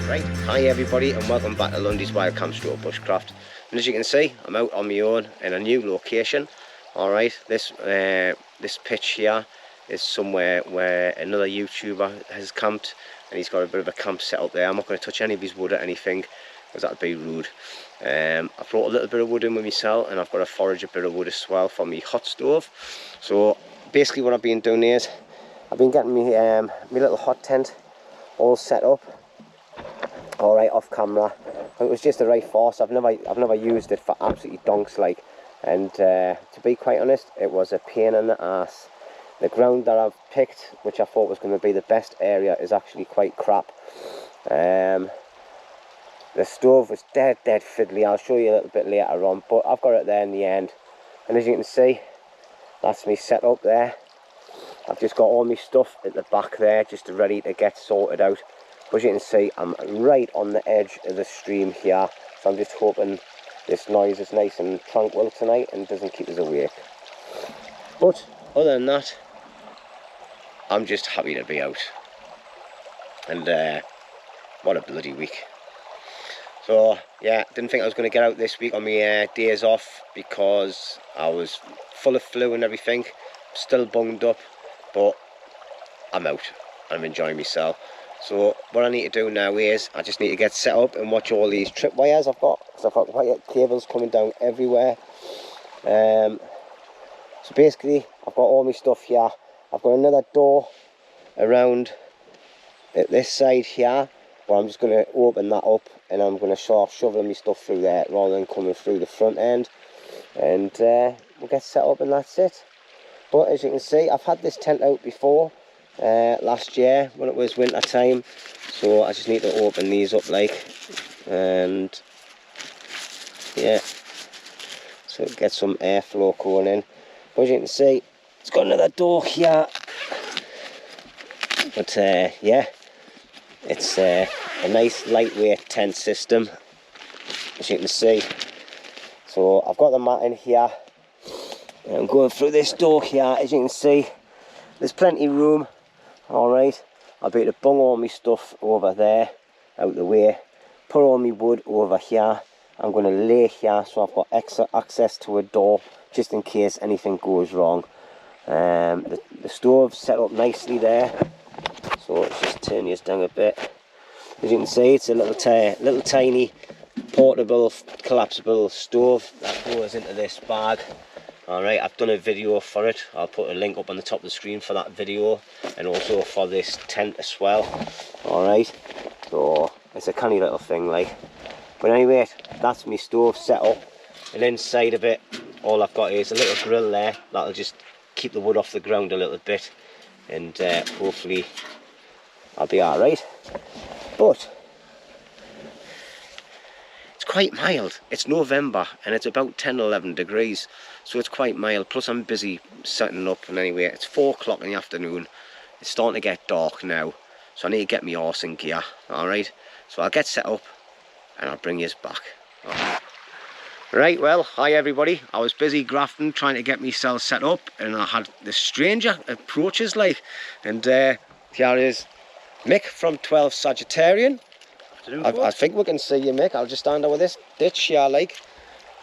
Right, hi everybody and welcome back to LUNDY'S Wild Camp Stroke Bushcraft. And as you can see, I'm out on my own in a new location. Alright, this pitch here is somewhere where another YouTuber has camped, and he's got a bit of a camp set up there. I'm not going to touch any of his wood or anything, because that would be rude. I brought a little bit of wood in with myself, and I've got to forage a bit of wood as well for my hot stove. So basically what I've been doing is, I've been getting my little hot tent all set up. Alright, off camera. It was just the right force. I've never used it for absolutely donks like, and to be quite honest, it was a pain in the ass. The ground that I've picked, which I thought was going to be the best area, is actually quite crap. The stove was dead fiddly. I'll show you a little bit later on, but I've got it there in the end. And as you can see, that's me set up there. I've just got all my stuff at the back there, just ready to get sorted out. But as you can see, I'm right on the edge of the stream here, so I'm just hoping this noise is nice and tranquil tonight and doesn't keep us awake. But other than that, I'm just happy to be out. And what a bloody week. So yeah, didn't think I was going to get out this week on my days off, because I was full of flu and everything, still bunged up, but I'm out. I'm enjoying myself. So what I need to do now is, I just need to get set up and watch all these tripwires I've got, because I've got wire cables coming down everywhere. So basically, I've got all my stuff here. I've got another door around at this side here, where I'm just going to open that up, and I'm going to start shoveling my stuff through there rather than coming through the front end. And we'll get set up and that's it. But as you can see, I've had this tent out before. Last year when it was winter time, so I just need to open these up like, and yeah, so get some airflow going in. But as you can see, it's got another door here, but yeah, it's a nice lightweight tent system, as you can see. So I've got the mat in here, and I'm going through this door here. As you can see, there's plenty of room. Alright, I'll be able to bung all my stuff over there, out the way, put all my wood over here. I'm going to lay here, so I've got extra access to a door, just in case anything goes wrong. The stove's set up nicely there, so let's just turn this down a bit. As you can see, it's a little tiny, portable, collapsible stove that goes into this bag. Alright, I've done a video for it. I'll put a link up on the top of the screen for that video, and also for this tent as well. Alright, so it's a canny little thing like. But anyway, that's my stove set up, and inside of it all I've got is a little grill there that'll just keep the wood off the ground a little bit, and hopefully I'll be alright. But it's quite mild. It's November and it's about 10-11 degrees, so it's quite mild. Plus I'm busy setting up, and anyway, it's 4 o'clock in the afternoon. It's starting to get dark now, so I need to get my horse in gear. Alright, so I'll get set up and I'll bring you back. Right, well, hi everybody. I was busy grafting, trying to get myself set up, and I had this stranger approaches like, and here is Mick from 12 Sagittarian. I think we can see you, Mick. I'll just stand over this ditch here like.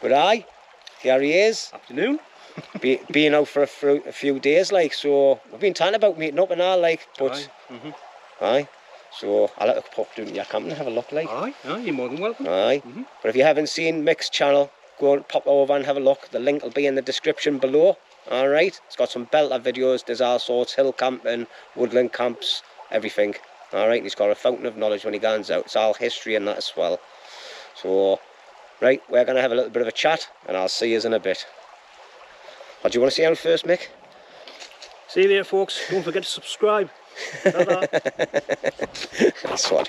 But here he is. Afternoon. Being out for a few days like, so we've been talking about meeting up and all like, but aye. So I'll let you pop down to your camp and have a look like. Aye, you're more than welcome. Aye. But if you haven't seen Mick's channel, go and pop over and have a look. The link will be in the description below. Alright. It's got some belter videos. There's all sorts, hill camping, woodland camps, everything. Alright, he's got a fountain of knowledge when he goes out. It's all history and that as well. So, right, we're going to have a little bit of a chat, and I'll see you in a bit. What do you want to see out first, Mick? See you later, folks. Don't forget to subscribe. That's one.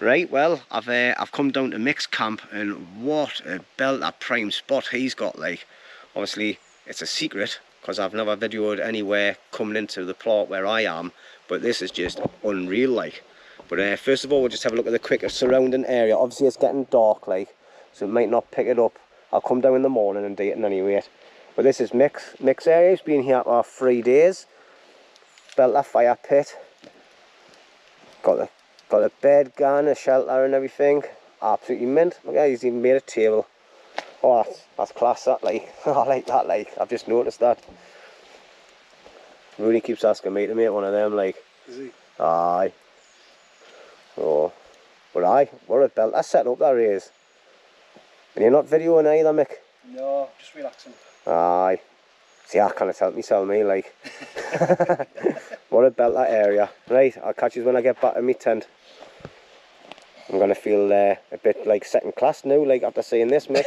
Right, well, I've come down to Mick's camp, and what a belter prime spot he's got like. Obviously, it's a secret because I've never videoed anywhere coming into the plot where I am, but this is just unreal like. But first of all, we'll just have a look at the quicker surrounding area. Obviously it's getting dark like, so it might not pick it up. I'll come down in the morning and do it anyway. But this is Mick's area. He's been here for 3 days. Built a fire pit. Got a bed gun, a shelter and everything. Absolutely mint. Look at, he's even made a table. Oh, that's class that like. I like that like. I've just noticed that. Rooney keeps asking me to make one of them like. Is he? Aye. Oh, but aye, what a belt. That's set up that is. And you're not videoing either, Mick? No, just relaxing. Aye. See, I can't help myself, me like. What a belt that area. Right, I'll catch you when I get back to my tent. I'm gonna feel a bit like second class now, like after seeing this, Mick.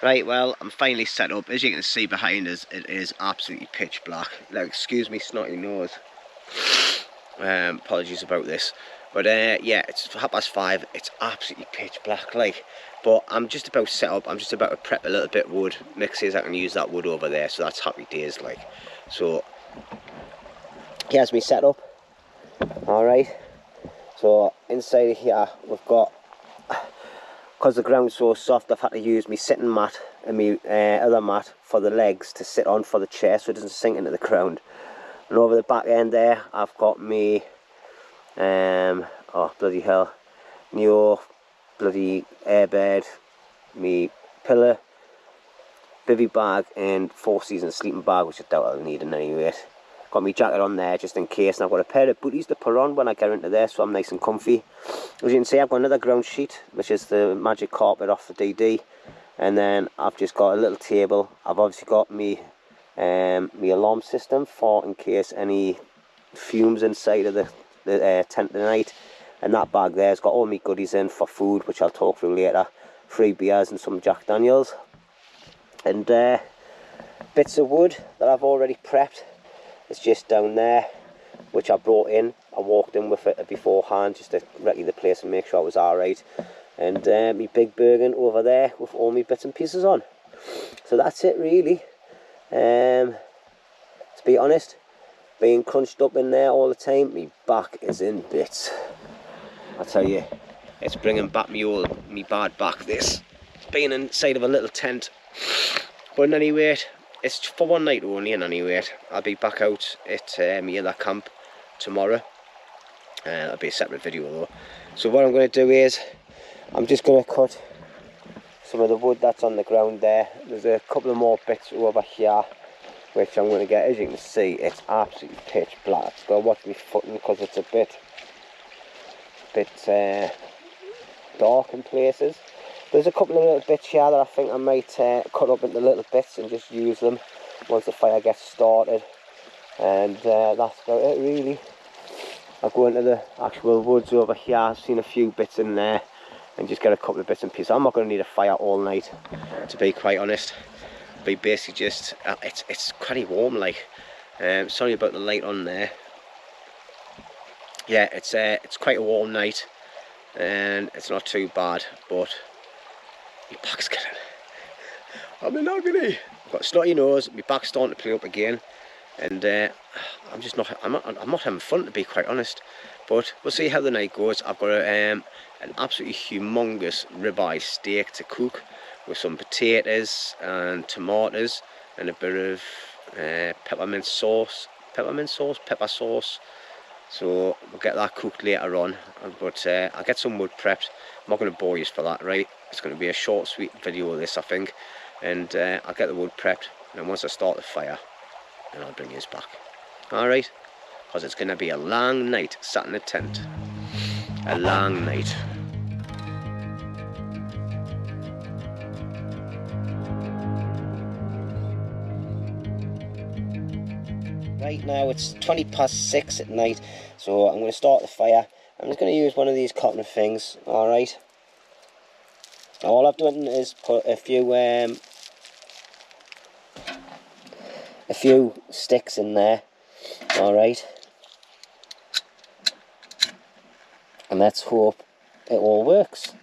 Right, well, I'm finally set up. As you can see behind us, it is absolutely pitch black. Now, excuse me, snotty nose. Apologies about this. But yeah, it's 5:30. It's absolutely pitch black, like. But I'm just about set up. I'm just about to prep a little bit of wood. Mick says I can use that wood over there, so that's happy days, like. So here's me set up. All right. So inside here we've got, because the ground's so soft, I've had to use my sitting mat and my other mat for the legs to sit on for the chair, so it doesn't sink into the ground. And over the back end there, I've got me, oh bloody hell, new bloody airbed, me pillow, bivvy bag, and 4 season sleeping bag, which I doubt I'll need in any way. Got my jacket on there just in case, and I've got a pair of booties to put on when I get into there, so I'm nice and comfy. As you can see, I've got another ground sheet, which is the magic carpet off the DD, and then I've just got a little table. I've obviously got me alarm system for in case any fumes inside of the tent tonight, and that bag there's got all my goodies in for food, which I'll talk through later. 3 beers and some Jack Daniels, and bits of wood that I've already prepped. It's just down there, which I brought in. I walked in with it beforehand just to ready the place and make sure it was alright. And my big Bergen over there with all my bits and pieces on. So that's it really. To be honest, being crunched up in there all the time, my back is in bits. I tell you, it's bringing back me bad back, this. Being inside of a little tent. But anyway, it's for one night only, and anyway, I'll be back out at my other camp tomorrow. That'll be a separate video though. So what I'm going to do is, I'm just going to cut some of the wood that's on the ground there. There's a couple of more bits over here, which I'm going to get. As you can see, it's absolutely pitch black. I've got to watch my footing because it's a bit dark in places. There's a couple of little bits here that I think I might cut up into little bits and just use them once the fire gets started. And that's about it really. I'll go into the actual woods over here. I've seen a few bits in there and just get a couple of bits and pieces. I'm not going to need a fire all night, to be quite honest. But basically just, it's quite warm like. Sorry about the light on there. Yeah, it's quite a warm night and it's not too bad, but my back's getting, I'm in agony. I've got a snotty nose, my back's starting to play up again, and I'm not having fun, to be quite honest. But we'll see how the night goes. I've got an absolutely humongous ribeye steak to cook with some potatoes and tomatoes and a bit of pepper sauce. So we'll get that cooked later on, but I'll get some wood prepped. I'm not going to bore you for that, right? It's going to be a short, sweet video of this, I think. And I'll get the wood prepped, and then once I start the fire, then I'll bring you back. Alright? Because it's going to be a long night sat in a tent. A long night. Right now it's 6:20 at night, so I'm going to start the fire. I'm just going to use one of these cotton things, alright? Now all I've done is put a few sticks in there, alright? And let's hope it all works.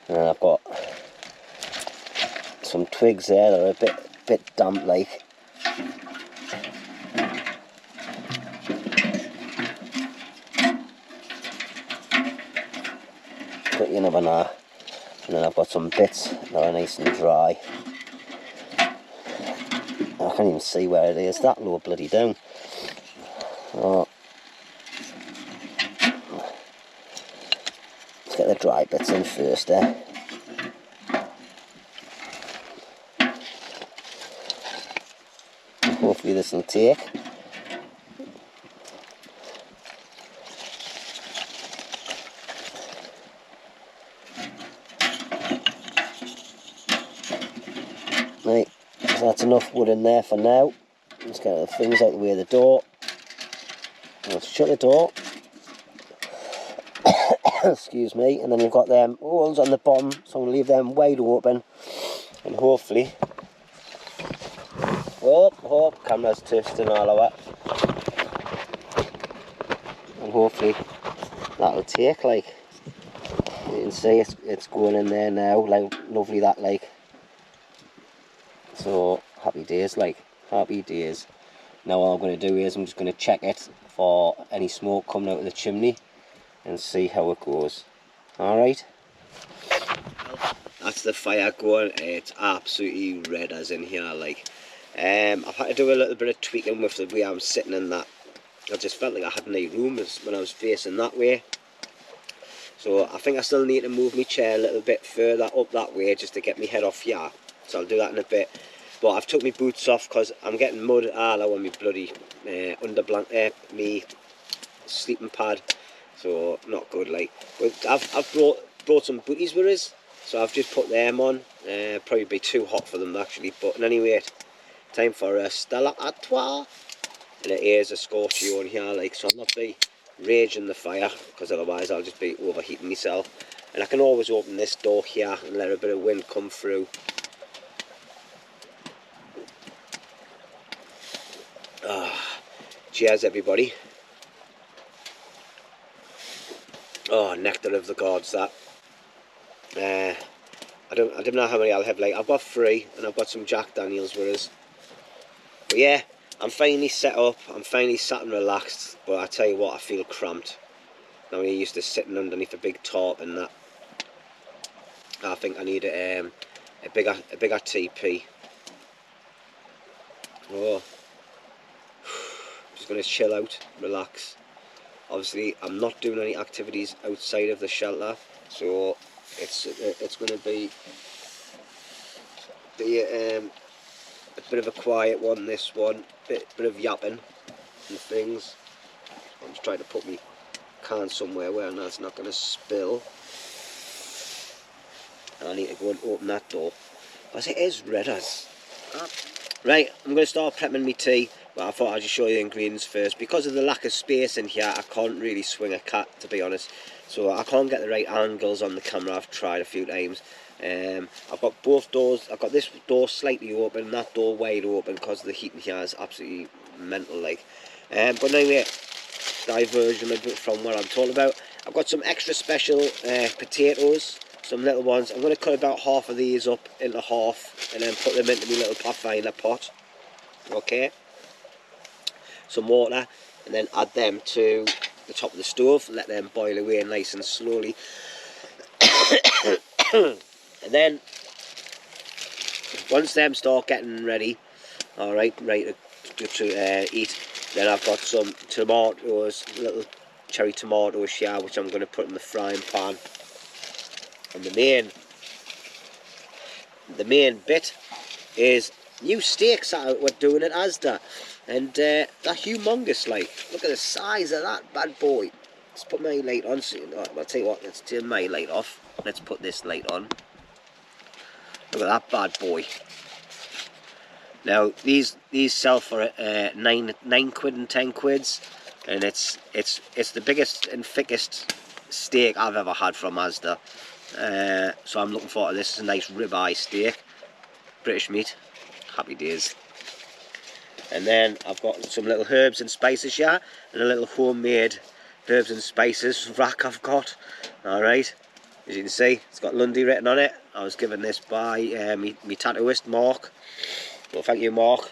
And I've got some twigs there that are a bit damp like. But you never know. And then I've got some bits that are nice and dry. I can't even see where it is, that low bloody down. Oh. Let's get the dry bits in first there. Hopefully this will take. Right, so that's enough wood in there for now. Let's get the things out of the way of the door. Let's shut the door. Excuse me, and then you've got them holes on the bottom, so I'm going to leave them wide open, and hopefully, oh, camera's twisting all of that, and hopefully that'll take, like, you can see it's going in there now, like, lovely that, like, so happy days, like, happy days. Now all I'm going to do is I'm just going to check it for any smoke coming out of the chimney and see how it goes. Alright, that's the fire going. It's absolutely red as in here, like. I've had to do a little bit of tweaking with the way I'm sitting in that. I just felt like I hadn't any room when I was facing that way, so I think I still need to move my chair a little bit further up that way just to get my head off here, so I'll do that in a bit. But I've took my boots off because I'm getting mud all over my bloody under blanket, me sleeping pad. So not good, like. But I've brought some booties with us, so I've just put them on. Probably be too hot for them actually, but anyway, time for a Stella Artois. And it is a Scorpio on here, like, so I'll not be raging the fire because otherwise I'll just be overheating myself. And I can always open this door here and let a bit of wind come through. Cheers everybody. Oh, nectar of the gods, that. I don't know how many I'll have, like, I've got 3 and I've got some Jack Daniels with us. But yeah, I'm finally set up, I'm finally sat and relaxed, but I tell you what, I feel cramped. Now I'm used to sitting underneath a big tarp and that. I think I need a bigger TP. Oh. Just going to chill out, relax. Obviously, I'm not doing any activities outside of the shelter, so it's going to be a bit of a quiet one. This one, bit of yapping and things. I'm just trying to put my can somewhere where that's not going to spill. and I need to go and open that door because it is red as. Right, I'm going to start prepping my tea, but I thought I'd just show you the ingredients first. Because of the lack of space in here, I can't really swing a cat, to be honest. So I can't get the right angles on the camera. I've tried a few times. I've got both doors. I've got this door slightly open and that door wide open because the heat in here is absolutely mental, like. But anyway, diversion a bit from what I'm talking about. I've got some extra special potatoes, some little ones. I'm going to cut about half of these up into half and then put them into my little Pathfinder pot. Okay. Some water and then add them to the top of the stove. Let them boil away nice and slowly. And then once them start getting ready, alright, ready to eat, then I've got some tomatoes, little cherry tomatoes here, which I'm going to put in the frying pan. And the main bit is new steaks that we're doing at Asda, and they're humongous. Like, look at the size of that bad boy. Let's put my light on. So, I'll tell you what, let's turn my light off. Let's put this light on. Look at that bad boy. Now these sell for 9 quid and 10 quids, and it's the biggest and thickest steak I've ever had from Asda. So I'm looking forward to this. It's a nice ribeye steak, British meat. Happy days. And then I've got some little herbs and spices here, and a little homemade herbs and spices rack I've got. Alright, as you can see, it's got Lundy written on it. I was given this by me tattooist Mark. Well, thank you, Mark.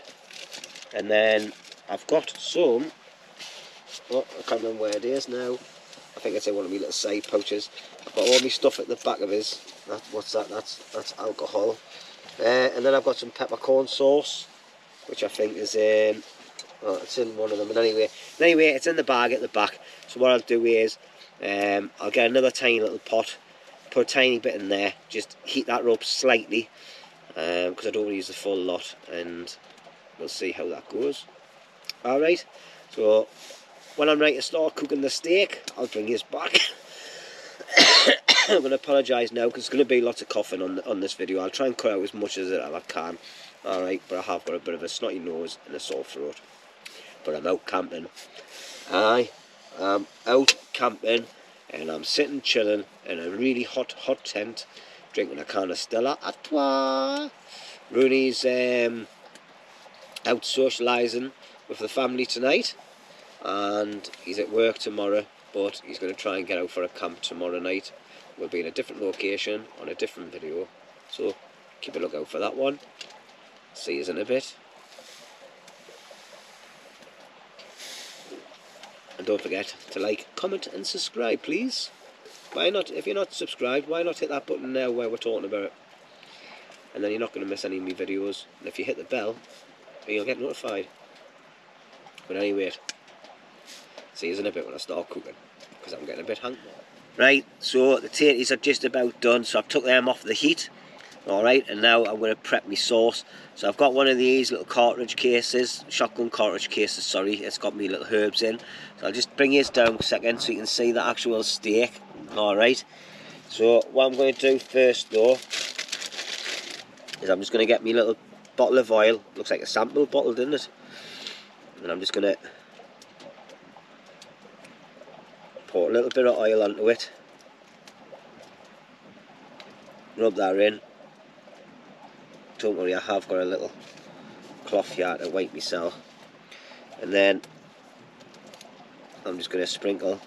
And then I've got some, oh, I can't remember where it is now. I think it's in one of my little side pouches. I've got all my stuff at the back of his. What's that? That's alcohol. And then I've got some peppercorn sauce, which I think is in, oh, it's in one of them. But anyway, it's in the bag at the back. So what I'll do is, I'll get another tiny little pot, put a tiny bit in there, just heat that up slightly, because I don't want to use the full lot, and we'll see how that goes. Alright, so when I'm ready to start cooking the steak, I'll bring this back. I'm going to apologise now because there's going to be lots of coughing on this video. I'll try and cut out as much as I can. Alright, but I have got a bit of a snotty nose and a sore throat. But I'm out camping. I am out camping, and I'm sitting chilling in a really hot tent, drinking a can of Stella Artois. Rooney's out socialising with the family tonight, and he's at work tomorrow, but he's going to try and get out for a camp tomorrow night. We'll be in a different location on a different video, so keep a lookout for that one. See you in a bit. And don't forget to like, comment and subscribe, please. Why not? If you're not subscribed, why not hit that button now where we're talking about it? And then you're not going to miss any of my videos. And if you hit the bell, you'll get notified. But anyway, see you in a bit when I start cooking, because I'm getting a bit hungry. Right, so the tatties are just about done, so I've took them off the heat. Alright, and now I'm going to prep my sauce. So I've got one of these little cartridge cases, shotgun cartridge cases, sorry. It's got me little herbs in. So I'll just bring this down a second so you can see the actual steak. Alright, so what I'm going to do first though is I'm just going to get me little bottle of oil. Looks like a sample bottle, doesn't it? And I'm just going to pour a little bit of oil onto it. Rub that in. Don't worry, I have got a little cloth here to wipe myself. And then I'm just going to sprinkle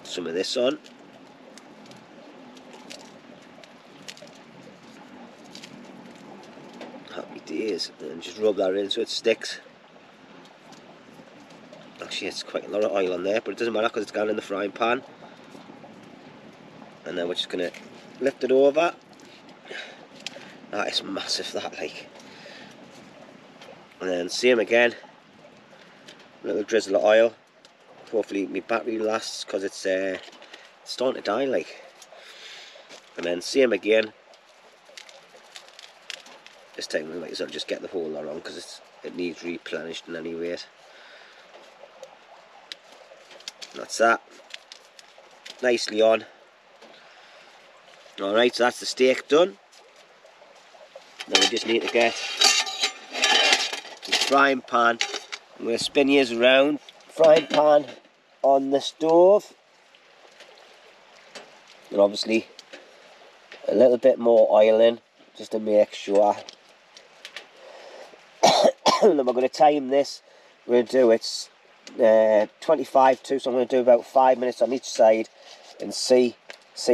some of this on. Happy days. And just rub that in so it sticks. Actually, it's quite a lot of oil on there, but it doesn't matter because it's gone in the frying pan. And then we're just going to lift it over. That is massive, that, like. And then same again, a little drizzle of oil. Hopefully my battery lasts, because it's starting to die, like. And then same again. This time we might as well just get the whole lot on, because it needs replenished in any rate. And that's that. Nicely on. Alright, so that's the steak done. Now we just need to get the frying pan. I'm going to spin yours around. Frying pan on the stove. And obviously a little bit more oil in, just to make sure. And then we're going to time this. We're going to do it's 25 to, so I'm going to do about 5 minutes on each side and see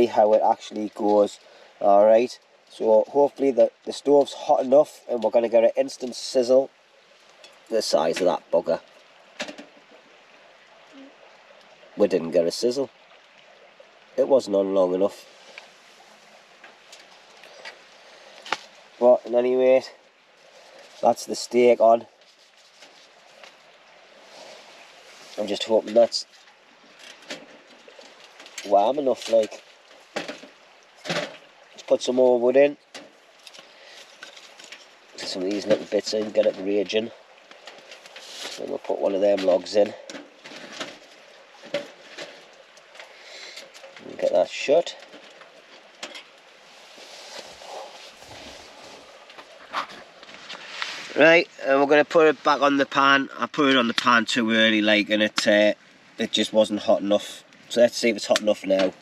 how it actually goes. Alright, so hopefully the stove's hot enough and we're going to get an instant sizzle. The size of that bugger. We didn't get a sizzle. It wasn't on long enough. But in any rate, that's the steak on. I'm just hoping that's warm enough, like. Let's put some more wood in. Get some of these little bits in, get it raging. Then we'll put one of them logs in. And get that shut. Right, and we're going to put it back on the pan. I put it on the pan too early, like, and it just wasn't hot enough. So let's see if it's hot enough now.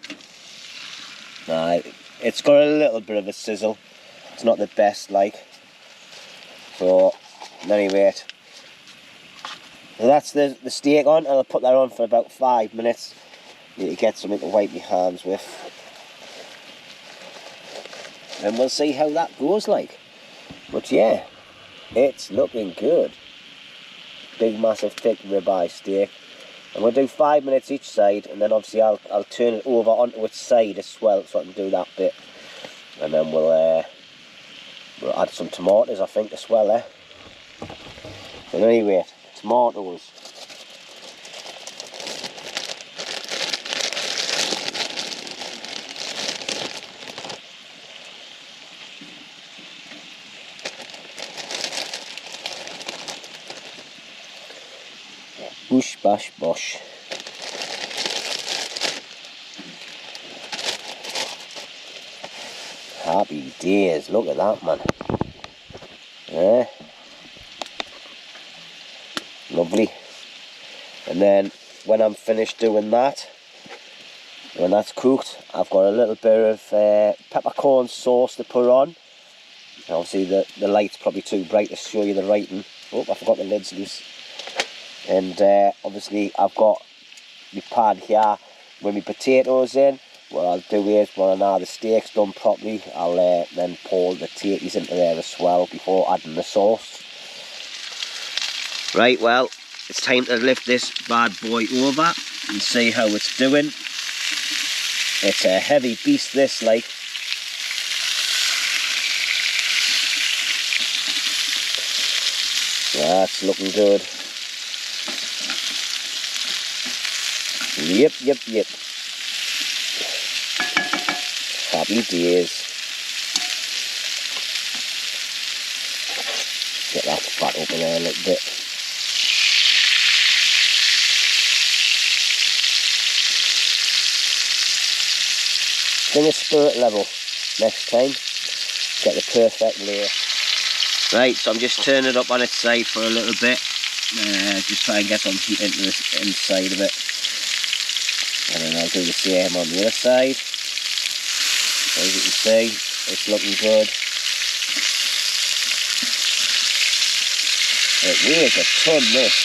It's got a little bit of a sizzle. It's not the best, like. So, anyway, so that's the steak on, and I'll put that on for about 5 minutes. Need to get something to wipe my hands with. And we'll see how that goes, like. But yeah. It's looking good. Big, massive, thick ribeye steak. I'm going to do 5 minutes each side, and then obviously I'll turn it over onto its side as well, so I can do that bit. And then we'll add some tomatoes, I think, as well, eh? But anyway, tomatoes. Bush, bash, bosh. Happy days, look at that, man. Yeah. Lovely. And then when I'm finished doing that, when that's cooked, I've got a little bit of peppercorn sauce to put on. Obviously the light's probably too bright to show you the writing. Oh, I forgot the lid's loose. And obviously I've got my pan here with my potatoes in. What I'll do is, when now the steak's done properly, I'll then pour the potatoes into there as well before adding the sauce. Right, well, it's time to lift this bad boy over and see how it's doing. It's a heavy beast, this, like. That's looking good. Yep. Happy days. Get that fat up in there a little bit. Bring a spirit level next time. Get the perfect layer. Right, so I'm just turning it up on its side for a little bit. Just try and get some heat into the inside of it. And then I'll do the same on the other side. As you can see, it's looking good. It weighs a ton, this.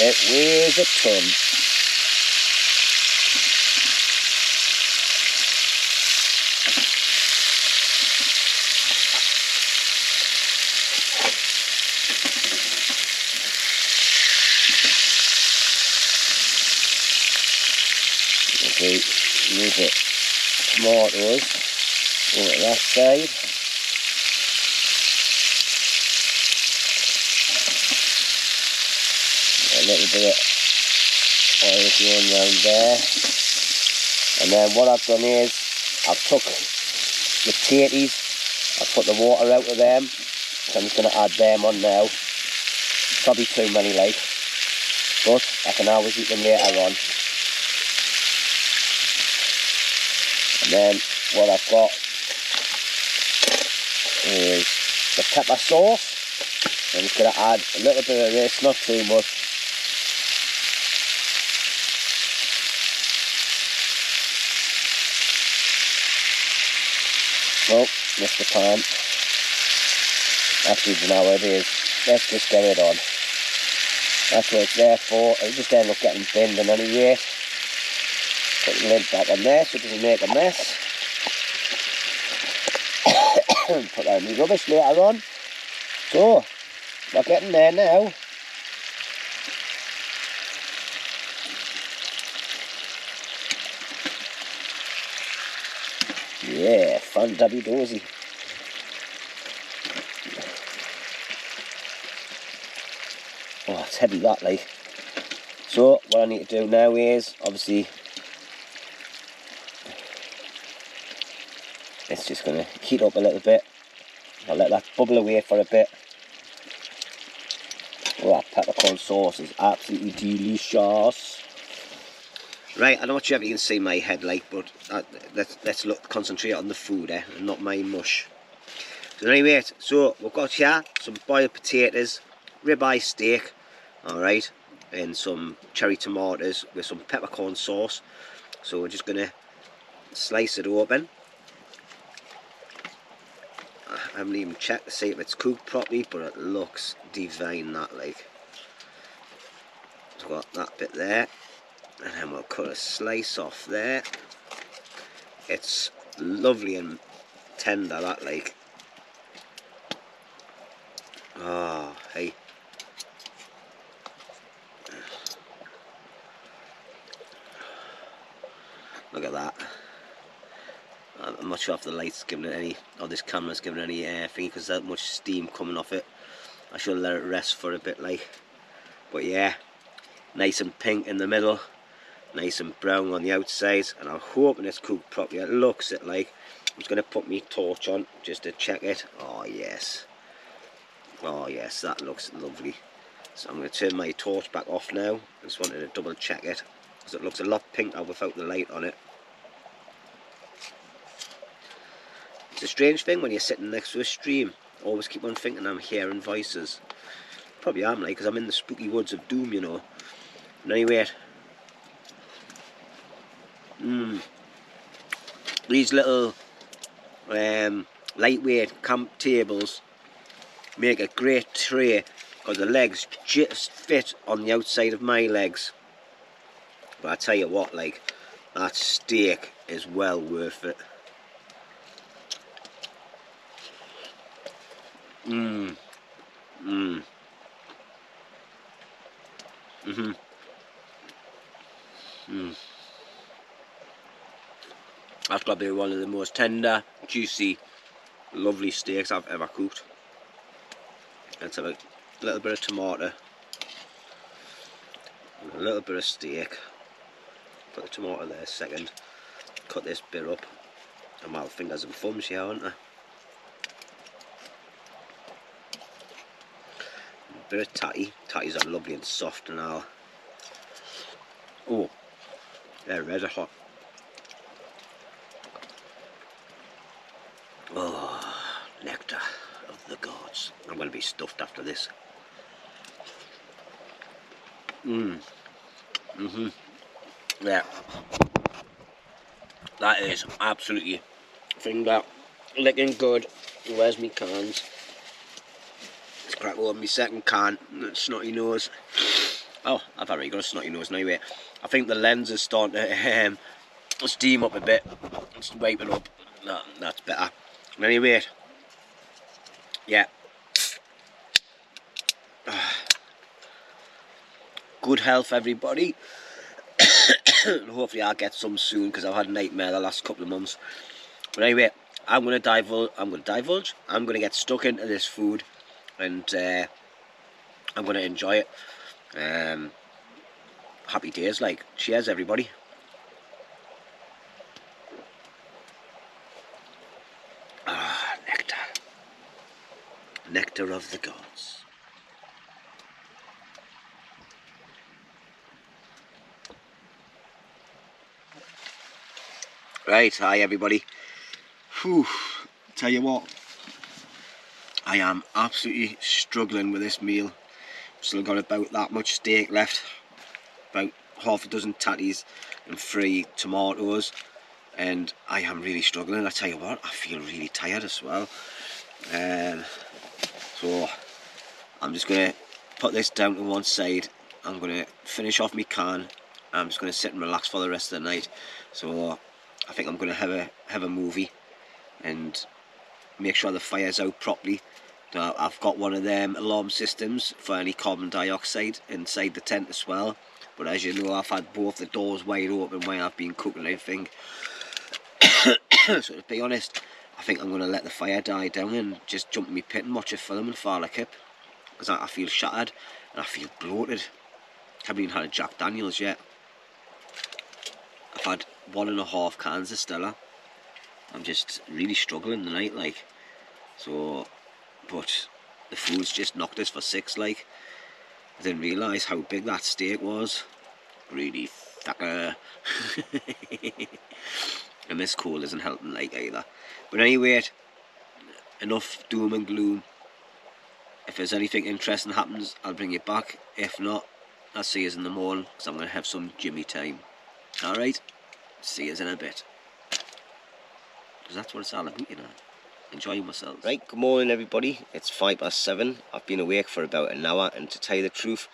It weighs a ton. Okay, move it. Tomatoes over that side. A little bit of oil going around there. And then what I've done is I've took the potatoes, I've put the water out of them, so I'm just going to add them on now. Probably too many, like. but I can always eat them later on. And then what I've got is the pepper sauce. I'm just going to add a little bit of this, not too much. Oh, missed the pan. Actually, you know what it is. Let's just get it on. That's what it's there for. It'll just end up getting binned in any way. Put the lid back on there so it doesn't make a mess. Put that in the rubbish later on. So, we're getting there now. Yeah, fun dabby dozy. Oh, it's heavy that, like. So, what I need to do now is, obviously, it's just going to heat up a little bit. I'll let that bubble away for a bit. Oh, that peppercorn sauce is absolutely delicious. Right, I'm not sure if you can see my head, like, but let's concentrate on the food, and not my mush. So anyway, so we've got here some boiled potatoes, ribeye steak, alright, and some cherry tomatoes with some peppercorn sauce. So we're just going to slice it open. I haven't even checked to see if it's cooked properly, but it looks divine, that, like. So got that bit there, and then we'll cut a slice off there. It's lovely and tender, that, like. Oh, hey. Look at that. I'm not sure if the light's giving it any, or this camera's giving it any thing, because there's that much steam coming off it. I should let it rest for a bit, like. But yeah, nice and pink in the middle, nice and brown on the outside, and I'm hoping it's cooked properly. It looks it like. I'm just going to put my torch on just to check it. Oh yes. Oh yes, that looks lovely. So I'm going to turn my torch back off now. I just wanted to double check it, because it looks a lot pinker without the light on it. It's a strange thing when you're sitting next to a stream. Always keep on thinking I'm hearing voices. Probably am, like, because I'm in the spooky woods of doom, you know. And anyway, these little lightweight camp tables make a great tray, because the legs just fit on the outside of my legs. But I tell you what, like, that steak is well worth it. That's got to be one of the most tender, juicy, lovely steaks I've ever cooked. Let's have a little bit of tomato, and a little bit of steak. Put the tomato there a second. Cut this bit up. I'm out of fingers and thumbs here, aren't I? A bit of tatty. Tatties are lovely and soft and all. Oh, they're red hot. Oh, nectar of the gods. I'm going to be stuffed after this. Yeah. That is absolutely finger licking good. Where's me cans? Let's crack open my second can. Snotty nose. Oh, I've already got a snotty nose anyway. I think the lens is starting to steam up a bit. Let's wipe it up. No, that's better. Anyway, yeah. Good health, everybody. Hopefully I'll get some soon, because I've had a nightmare the last couple of months. But anyway, I'm going to divulge. I'm going to get stuck into this food, and I'm going to enjoy it. Happy days, like. Cheers, everybody. Ah, nectar. Nectar of the gods. Right, hi everybody. Whew, tell you what, I am absolutely struggling with this meal. Still got about that much steak left, about half a dozen tatties and 3 tomatoes, and I am really struggling. I tell you what, I feel really tired as well. So I'm just going to put this down to one side. I'm going to finish off my can. I'm just going to sit and relax for the rest of the night. So I think I'm going to have a movie and make sure the fire's out properly. Now, I've got one of them alarm systems for any carbon dioxide inside the tent as well. But as you know, I've had both the doors wide open while I've been cooking everything. So to be honest, I think I'm going to let the fire die down and just jump in my pit and watch a film and fall a kip. Because I feel shattered and I feel bloated. I haven't even had a Jack Daniels yet. I've had 1.5 cans of Stella. I'm just really struggling tonight, like. So, but the food's just knocked us for 6, like. I didn't realise how big that steak was. Really thicker. And this cold isn't helping, like, either. But anyway, enough doom and gloom. If there's anything interesting happens, I'll bring you back. If not, I'll see you in the morning, because I'm going to have some Jimmy time. Alright? See you in a bit. Because that's what it's all about, you know. Enjoying myself. Right, good morning everybody. It's 7:05. I've been awake for about an hour, and to tell you the truth,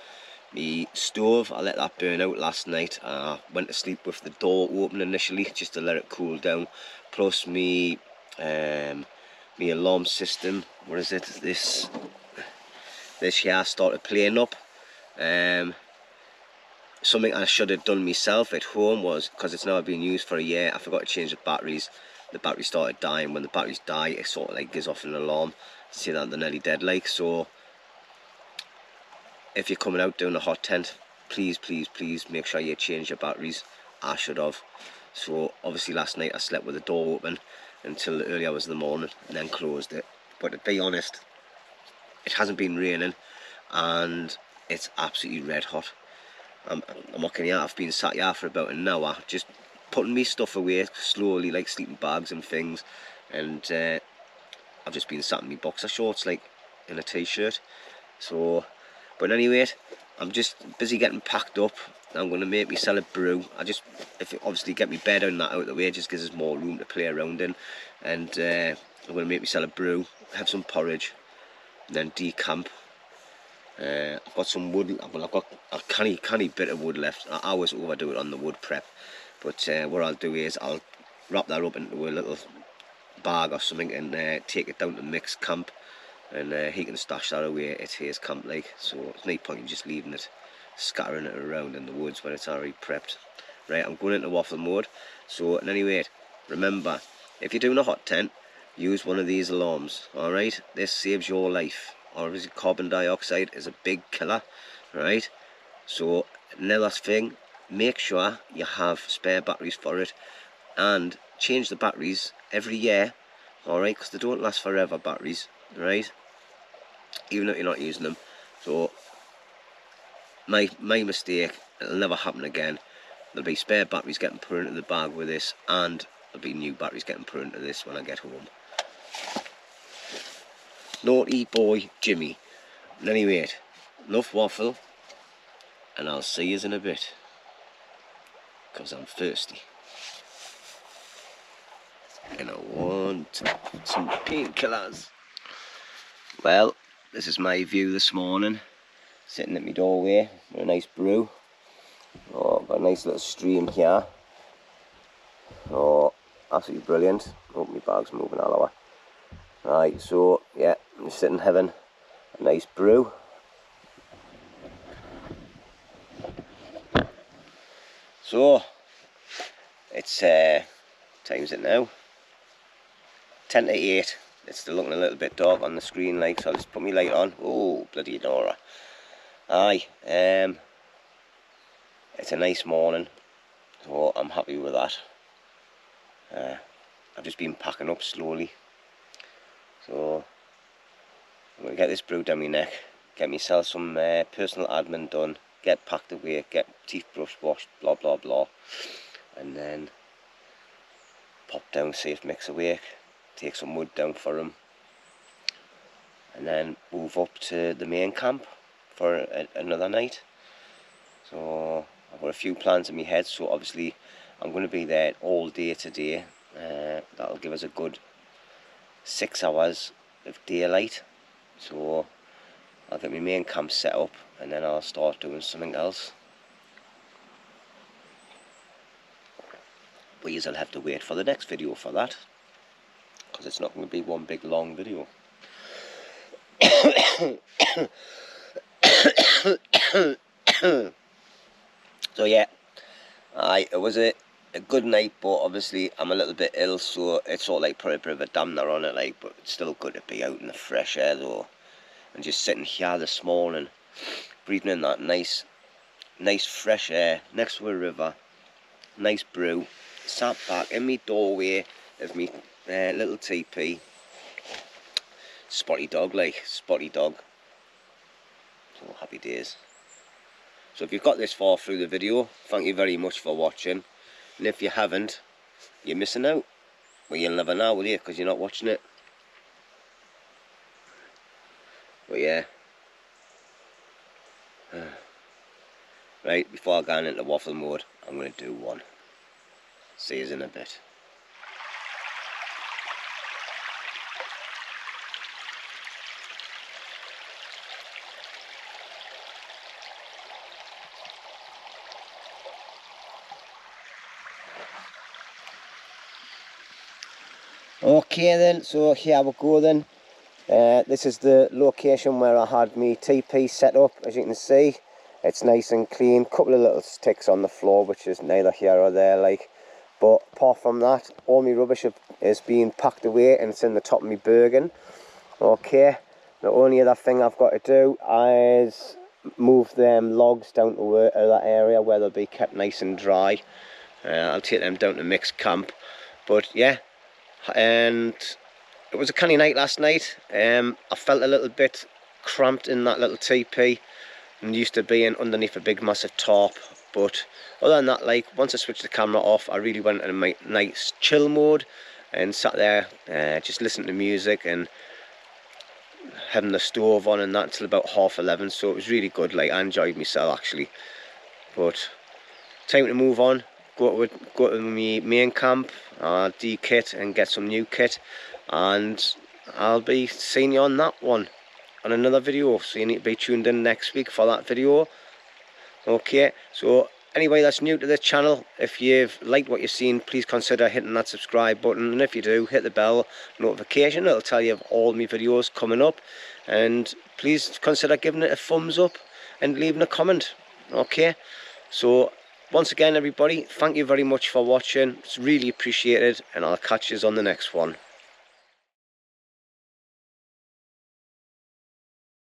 my stove, I let that burn out last night. I went to sleep with the door open initially, just to let it cool down. Plus me alarm system, what is it? This here started playing up. Something I should have done myself at home was, because it's now been used for a year, I forgot to change the batteries. The battery started dying. When the batteries die, it sort of like gives off an alarm to say that they're nearly dead, like. So if you're coming out doing a hot tent, please make sure you change your batteries. I should have. So obviously last night I slept with the door open until the early hours of the morning and then closed it. But to be honest, it hasn't been raining and it's absolutely red hot. I'm not kidding you, I've been sat here for about an hour just putting me stuff away slowly, like sleeping bags and things, and I've just been sat in my boxer shorts, like, in a t-shirt. So, but anyway, I'm just busy getting packed up. I'm going to make myself a brew. Obviously get my bed and that out of the way, just gives us more room to play around in, and I'm going to make myself a brew, have some porridge, and then decamp. I've got some wood. Well, I've got a canny bit of wood left. I always overdo it on the wood prep, but what I'll do is I'll wrap that up into a little bag or something and take it down to Mick's camp, and he can stash that away at his camp, like. So it's no point in just leaving it, scattering it around in the woods when it's already prepped. Right, I'm going into waffle mode. So anyway, remember, if you're doing a hot tent, use one of these alarms. All right, this saves your life. Obviously carbon dioxide is a big killer, right? So another thing, make sure you have spare batteries for it, and change the batteries every year, all right? Because they don't last forever, batteries, right? Even if you're not using them. So my mistake, it'll never happen again. There'll be spare batteries getting put into the bag with this, and there'll be new batteries getting put into this when I get home. Naughty boy Jimmy. And anyway, enough waffle, and I'll see you in a bit, because I'm thirsty and I want some painkillers. Well, this is my view this morning, sitting at my doorway with a nice brew. Oh, I've got a nice little stream here. Oh, absolutely brilliant. Oh, my bag's moving all over. Right, so yeah, I'm just sitting having a nice brew. So it's time's it now? 10 to 8. It's still looking a little bit dark on the screen, like, so I'll just put my light on. Oh, bloody Nora. Aye, it's a nice morning, so I'm happy with that. I've just been packing up slowly, so I'm going to get this brew down my neck, get myself some personal admin done, get packed away, get teeth brush washed, blah blah blah, and then down, see if Mick's awake, take some wood down for him, and then move up to the main camp for another night. So I've got a few plans in my head, so obviously I'm going to be there all day today. That'll give us a good 6 hours of daylight, so I'll get my main camp set up and then I'll start doing something else. But you'll have to wait for the next video for that, because it's not going to be one big long video. So yeah, it was a good night, but obviously I'm a little bit ill, so it's sort of like put a bit of a dampener on it, like, but it's still good to be out in the fresh air though, and just sitting here this morning, breathing in that nice fresh air next to a river, nice brew, sat back in my doorway of me little teepee, spotty dog, so happy days. So if you've got this far through the video, thank you very much for watching, and if you haven't, you're missing out. Well, you'll never know, will you, because you're not watching it. But yeah, right, before I go into waffle mode, I'm going to do one. See you in a bit. Okay then, so here we go then. This is the location where I had my TP set up. As you can see, it's nice and clean. Couple of little sticks on the floor, which is neither here or there, like. But apart from that, all my rubbish is being packed away and it's in the top of my Bergen. Okay, the only other thing I've got to do is move them logs down to that area where they'll be kept nice and dry. I'll take them down to Mick's camp. But yeah, and it was a canny night last night. I felt a little bit cramped in that little teepee, and used to being underneath a big massive tarp. But other than that, like, once I switched the camera off, I really went in a nice chill mode and sat there just listening to music and having the stove on and that till about 11:30. So it was really good. Like, I enjoyed myself actually. But time to move on. Go to my main camp, de-kit and get some new kit, and I'll be seeing you on that one on another video, so you need to be tuned in next week for that video. Okay, so anybody that's new to this channel, if you've liked what you've seen, please consider hitting that subscribe button, and if you do, hit the bell notification. It'll tell you of all my videos coming up, and please consider giving it a thumbs up and leaving a comment. Okay, so once again everybody, thank you very much for watching. It's really appreciated, and I'll catch you on the next one.